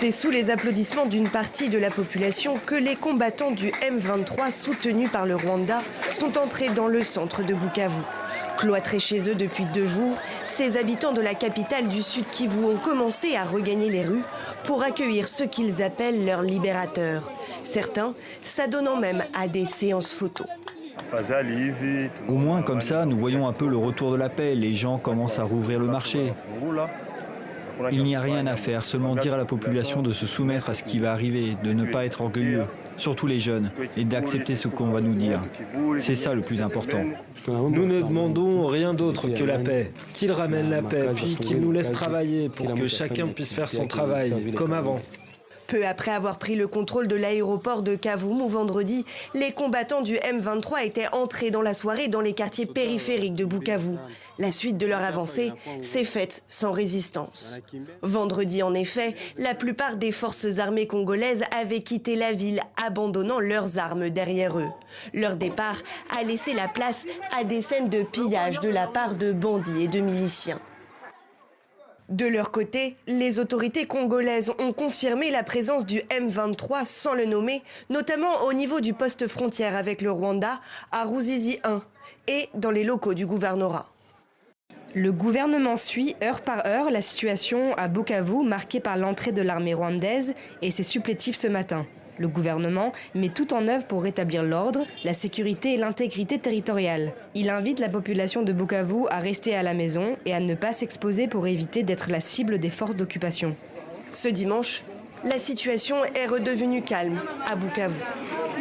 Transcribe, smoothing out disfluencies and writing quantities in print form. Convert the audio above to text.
C'est sous les applaudissements d'une partie de la population que les combattants du M23 soutenus par le Rwanda sont entrés dans le centre de Bukavu. Cloîtrés chez eux depuis 2 jours, ces habitants de la capitale du Sud Kivu ont commencé à regagner les rues pour accueillir ce qu'ils appellent leurs libérateurs. Certains s'adonnant même à des séances photos. Au moins comme ça, nous voyons un peu le retour de la paix. Les gens commencent à rouvrir le marché. Il n'y a rien à faire, seulement dire à la population de se soumettre à ce qui va arriver, de ne pas être orgueilleux, surtout les jeunes, et d'accepter ce qu'on va nous dire. C'est ça le plus important. Nous ne demandons rien d'autre que la paix. Qu'ils ramènent la paix, puis qu'ils nous laissent travailler pour que chacun puisse faire son travail, comme avant. Peu après avoir pris le contrôle de l'aéroport de Kavumu vendredi, les combattants du M23 étaient entrés dans la soirée dans les quartiers périphériques de Bukavu. La suite de leur avancée s'est faite sans résistance. Vendredi, en effet, la plupart des forces armées congolaises avaient quitté la ville, abandonnant leurs armes derrière eux. Leur départ a laissé la place à des scènes de pillage de la part de bandits et de miliciens. De leur côté, les autorités congolaises ont confirmé la présence du M23 sans le nommer, notamment au niveau du poste frontière avec le Rwanda, à Ruzizi 1, et dans les locaux du gouvernorat. Le gouvernement suit heure par heure la situation à Bukavu, marquée par l'entrée de l'armée rwandaise et ses supplétifs ce matin. Le gouvernement met tout en œuvre pour rétablir l'ordre, la sécurité et l'intégrité territoriale. Il invite la population de Bukavu à rester à la maison et à ne pas s'exposer pour éviter d'être la cible des forces d'occupation. Ce dimanche, la situation est redevenue calme à Bukavu.